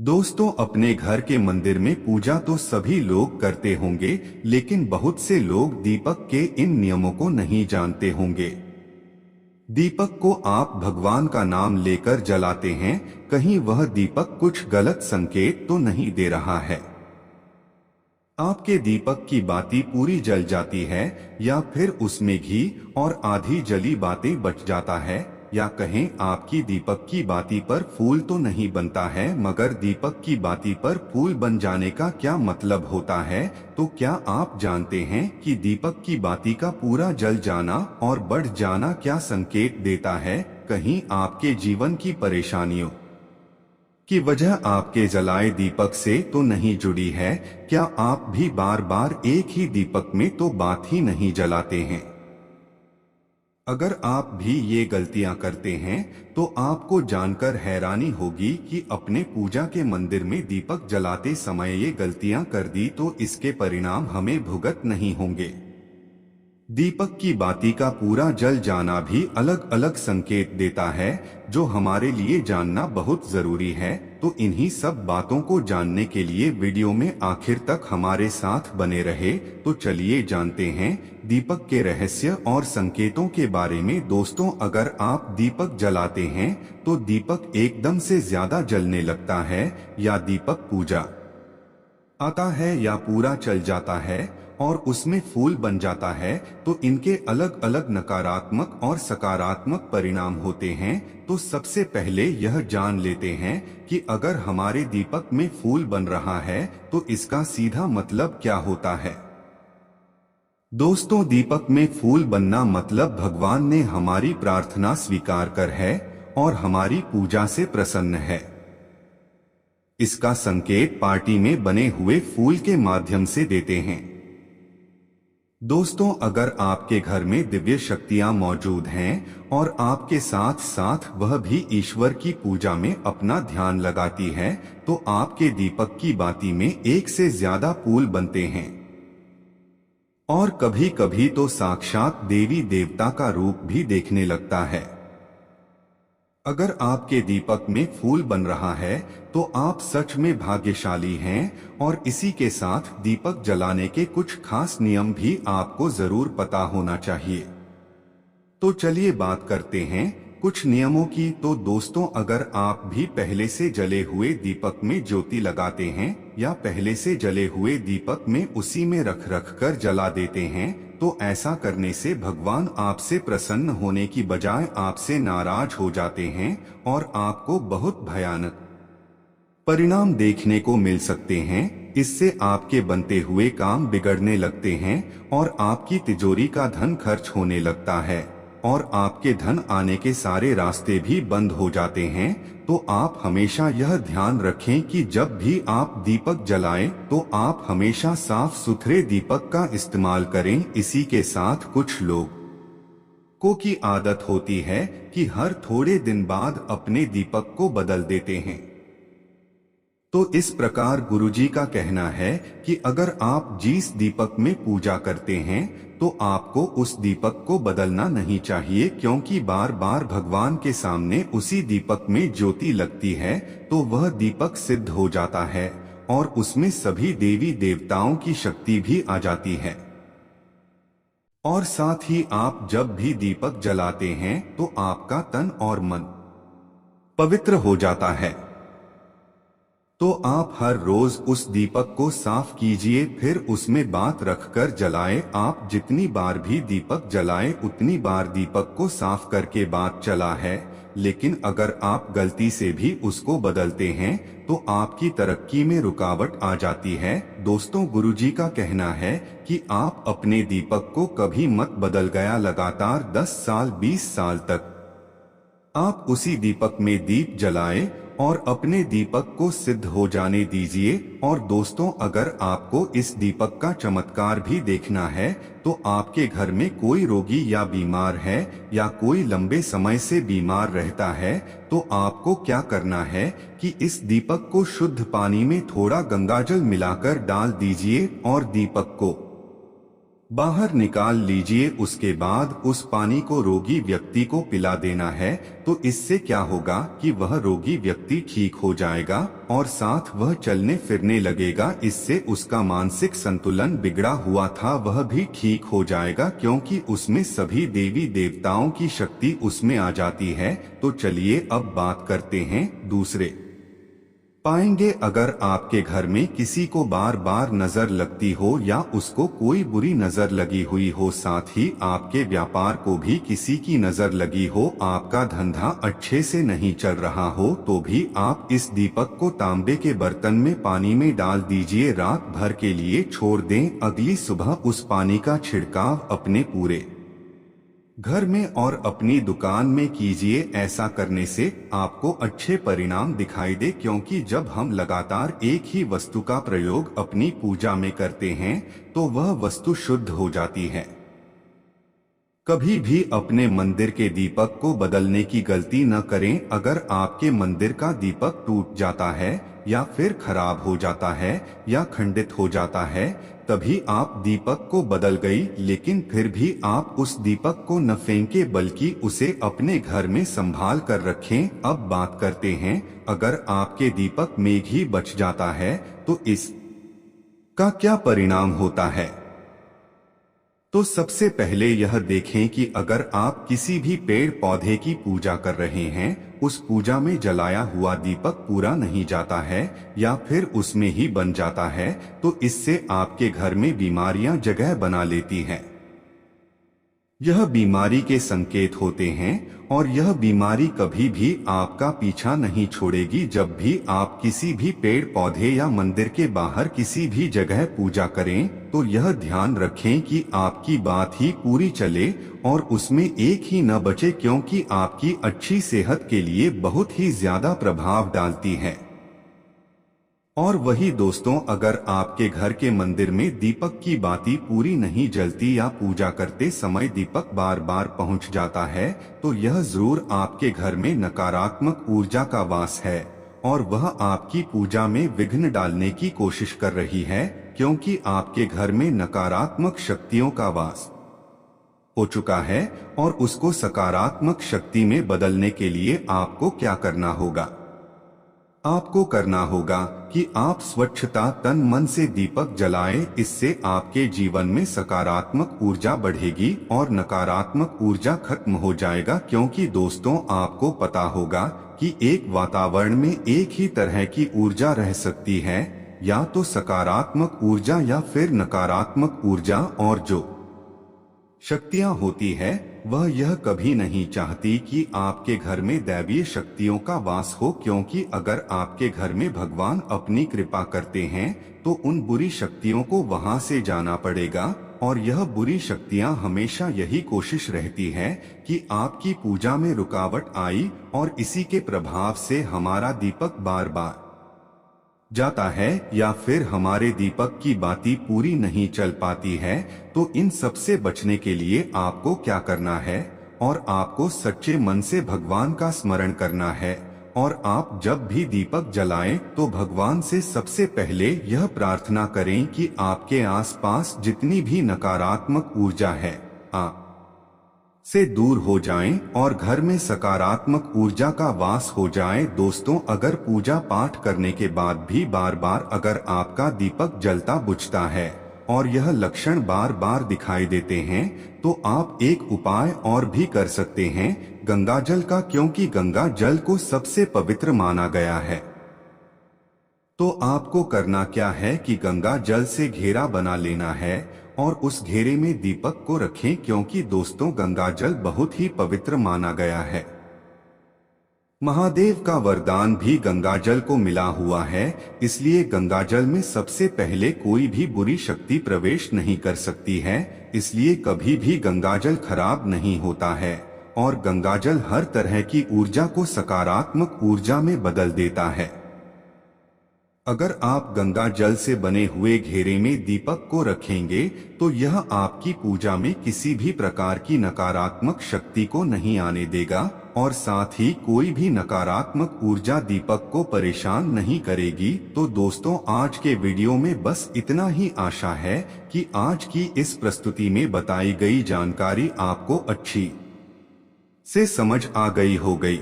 दोस्तों, अपने घर के मंदिर में पूजा तो सभी लोग करते होंगे, लेकिन बहुत से लोग दीपक के इन नियमों को नहीं जानते होंगे। दीपक को आप भगवान का नाम लेकर जलाते हैं, कहीं वह दीपक कुछ गलत संकेत तो नहीं दे रहा है। आपके दीपक की बाती पूरी जल जाती है, या फिर उसमें घी और आधी जली बातें बच जाता है, या कहें आपकी दीपक की बाती पर फूल तो नहीं बनता है, मगर दीपक की बाती पर फूल बन जाने का क्या मतलब होता है? तो क्या आप जानते हैं कि दीपक की बाती का पूरा जल जाना और बढ़ जाना क्या संकेत देता है? कहीं आपके जीवन की परेशानियों की वजह आपके जलाए दीपक से तो नहीं जुड़ी है? क्या आप भी बार बार एक ही दीपक में तो बात ही नहीं जलाते हैं? अगर आप भी ये गलतियां करते हैं तो आपको जानकर हैरानी होगी कि अपने पूजा के मंदिर में दीपक जलाते समय ये गलतियां कर दी तो इसके परिणाम हमें भुगत नहीं होंगे। दीपक की बाती का पूरा जल जाना भी अलग अलग संकेत देता है, जो हमारे लिए जानना बहुत जरूरी है। तो इन्हीं सब बातों को जानने के लिए वीडियो में आखिर तक हमारे साथ बने रहे। तो चलिए जानते हैं दीपक के रहस्य और संकेतों के बारे में। दोस्तों, अगर आप दीपक जलाते हैं तो दीपक एकदम से ज्यादा जलने लगता है, या दीपक पूजा आता है, या पूरा चल जाता है और उसमें फूल बन जाता है, तो इनके अलग अलग नकारात्मक और सकारात्मक परिणाम होते हैं। तो सबसे पहले यह जान लेते हैं कि अगर हमारे दीपक में फूल बन रहा है तो इसका सीधा मतलब क्या होता है। दोस्तों, दीपक में फूल बनना मतलब भगवान ने हमारी प्रार्थना स्वीकार कर है और हमारी पूजा से प्रसन्न है। इसका संकेत पार्टी में बने हुए फूल के माध्यम से देते हैं। दोस्तों, अगर आपके घर में दिव्य शक्तियां मौजूद हैं और आपके साथ साथ वह भी ईश्वर की पूजा में अपना ध्यान लगाती है, तो आपके दीपक की बाती में एक से ज्यादा फूल बनते हैं। और कभी कभी तो साक्षात देवी देवता का रूप भी देखने लगता है। अगर आपके दीपक में फूल बन रहा है तो आप सच में भाग्यशाली हैं। और इसी के साथ दीपक जलाने के कुछ खास नियम भी आपको जरूर पता होना चाहिए। तो चलिए बात करते हैं कुछ नियमों की। तो दोस्तों, अगर आप भी पहले से जले हुए दीपक में ज्योति लगाते हैं या पहले से जले हुए दीपक में उसी में रख रख कर जला देते हैं, तो ऐसा करने से भगवान आपसे प्रसन्न होने की बजाय आपसे नाराज हो जाते हैं और आपको बहुत भयानक परिणाम देखने को मिल सकते हैं। इससे आपके बनते हुए काम बिगड़ने लगते हैं और आपकी तिजोरी का धन खर्च होने लगता है और आपके धन आने के सारे रास्ते भी बंद हो जाते हैं। तो आप हमेशा यह ध्यान रखें कि जब भी आप दीपक जलाएं तो आप हमेशा साफ सुथरे दीपक का इस्तेमाल करें। इसी के साथ कुछ लोगों की आदत होती है कि हर थोड़े दिन बाद अपने दीपक को बदल देते हैं। तो इस प्रकार गुरुजी का कहना है कि अगर आप जिस दीपक में पूजा करते हैं तो आपको उस दीपक को बदलना नहीं चाहिए, क्योंकि बार बार भगवान के सामने उसी दीपक में ज्योति लगती है तो वह दीपक सिद्ध हो जाता है और उसमें सभी देवी देवताओं की शक्ति भी आ जाती है। और साथ ही आप जब भी दीपक जलाते हैं तो आपका तन और मन पवित्र हो जाता है। तो आप हर रोज उस दीपक को साफ कीजिए, फिर उसमें बात रखकर जलाएं। आप जितनी बार भी दीपक जलाएं उतनी बार दीपक को साफ करके बात चला है। लेकिन अगर आप गलती से भी उसको बदलते हैं तो आपकी तरक्की में रुकावट आ जाती है। दोस्तों, गुरुजी का कहना है कि आप अपने दीपक को कभी मत बदल गया। लगातार 10 साल 20 साल तक आप उसी दीपक में दीप जलाएं और अपने दीपक को सिद्ध हो जाने दीजिए। और दोस्तों, अगर आपको इस दीपक का चमत्कार भी देखना है तो आपके घर में कोई रोगी या बीमार है या कोई लंबे समय से बीमार रहता है, तो आपको क्या करना है कि इस दीपक को शुद्ध पानी में थोड़ा गंगाजल मिलाकर डाल दीजिए और दीपक को बाहर निकाल लीजिए। उसके बाद उस पानी को रोगी व्यक्ति को पिला देना है। तो इससे क्या होगा कि वह रोगी व्यक्ति ठीक हो जाएगा और साथ वह चलने फिरने लगेगा। इससे उसका मानसिक संतुलन बिगड़ा हुआ था वह भी ठीक हो जाएगा, क्योंकि उसमें सभी देवी देवताओं की शक्ति उसमें आ जाती है। तो चलिए अब बात करते हैं दूसरे पाएंगे। अगर आपके घर में किसी को बार बार नजर लगती हो या उसको कोई बुरी नजर लगी हुई हो, साथ ही आपके व्यापार को भी किसी की नजर लगी हो, आपका धंधा अच्छे से नहीं चल रहा हो, तो भी आप इस दीपक को तांबे के बर्तन में पानी में डाल दीजिए। रात भर के लिए छोड़ दें। अगली सुबह उस पानी का छिड़काव अपने पूरे घर में और अपनी दुकान में कीजिए। ऐसा करने से आपको अच्छे परिणाम दिखाई दे, क्योंकि जब हम लगातार एक ही वस्तु का प्रयोग अपनी पूजा में करते हैं तो वह वस्तु शुद्ध हो जाती है। कभी भी अपने मंदिर के दीपक को बदलने की गलती न करें। अगर आपके मंदिर का दीपक टूट जाता है या फिर खराब हो जाता है या खंडित हो जाता है, तभी आप दीपक को बदल गई, लेकिन फिर भी आप उस दीपक को न फेंकें बल्कि उसे अपने घर में संभाल कर रखें। अब बात करते हैं, अगर आपके दीपक में घी बच जाता है तो इसका क्या परिणाम होता है। तो सबसे पहले यह देखें कि अगर आप किसी भी पेड़ पौधे की पूजा कर रहे हैं, उस पूजा में जलाया हुआ दीपक पूरा नहीं जाता है या फिर उसमें ही बन जाता है, तो इससे आपके घर में बीमारियां जगह बना लेती हैं। यह बीमारी के संकेत होते हैं और यह बीमारी कभी भी आपका पीछा नहीं छोड़ेगी। जब भी आप किसी भी पेड़ पौधे या मंदिर के बाहर किसी भी जगह पूजा करें, तो यह ध्यान रखें कि आपकी बात ही पूरी चले और उसमें एक ही न बचे, क्योंकि आपकी अच्छी सेहत के लिए बहुत ही ज्यादा प्रभाव डालती है। और वही दोस्तों, अगर आपके घर के मंदिर में दीपक की बाती पूरी नहीं जलती या पूजा करते समय दीपक बार बार पहुंच जाता है, तो यह जरूर आपके घर में नकारात्मक ऊर्जा का वास है और वह आपकी पूजा में विघ्न डालने की कोशिश कर रही है, क्योंकि आपके घर में नकारात्मक शक्तियों का वास हो चुका है। और उसको सकारात्मक शक्ति में बदलने के लिए आपको क्या करना होगा? आपको करना होगा कि आप स्वच्छता तन मन से दीपक जलाएं। इससे आपके जीवन में सकारात्मक ऊर्जा बढ़ेगी और नकारात्मक ऊर्जा खत्म हो जाएगा। क्योंकि दोस्तों, आपको पता होगा कि एक वातावरण में एक ही तरह की ऊर्जा रह सकती है, या तो सकारात्मक ऊर्जा या फिर नकारात्मक ऊर्जा, और जो शक्तियां होती है वह यह कभी नहीं चाहती कि आपके घर में दैवीय शक्तियों का वास हो, क्योंकि अगर आपके घर में भगवान अपनी कृपा करते हैं तो उन बुरी शक्तियों को वहां से जाना पड़ेगा। और यह बुरी शक्तियां हमेशा यही कोशिश रहती है कि आपकी पूजा में रुकावट आई, और इसी के प्रभाव से हमारा दीपक बार बार जाता है या फिर हमारे दीपक की बाती पूरी नहीं चल पाती है। तो इन सब से बचने के लिए आपको क्या करना है? और आपको सच्चे मन से भगवान का स्मरण करना है। और आप जब भी दीपक जलाएं तो भगवान से सबसे पहले यह प्रार्थना करें कि आपके आसपास जितनी भी नकारात्मक ऊर्जा है आप से दूर हो जाएं और घर में सकारात्मक ऊर्जा का वास हो जाए। दोस्तों, अगर पूजा पाठ करने के बाद भी बार बार अगर आपका दीपक जलता बुझता है और यह लक्षण बार बार दिखाई देते हैं, तो आप एक उपाय और भी कर सकते हैं, गंगा जल का, क्योंकि गंगा जल को सबसे पवित्र माना गया है। तो आपको करना क्या है कि गंगा जल से घेरा बना लेना है और उस घेरे में दीपक को रखें, क्योंकि दोस्तों, गंगा जल बहुत ही पवित्र माना गया है। महादेव का वरदान भी गंगा जल को मिला हुआ है, इसलिए गंगा जल में सबसे पहले कोई भी बुरी शक्ति प्रवेश नहीं कर सकती है। इसलिए कभी भी गंगा जल खराब नहीं होता है और गंगा जल हर तरह की ऊर्जा को सकारात्मक ऊर्जा में बदल देता है। अगर आप गंगा जल से बने हुए घेरे में दीपक को रखेंगे तो यह आपकी पूजा में किसी भी प्रकार की नकारात्मक शक्ति को नहीं आने देगा और साथ ही कोई भी नकारात्मक ऊर्जा दीपक को परेशान नहीं करेगी। तो दोस्तों, आज के वीडियो में बस इतना ही। आशा है कि आज की इस प्रस्तुति में बताई गई जानकारी आपको अच्छी से समझ आ गई हो गई।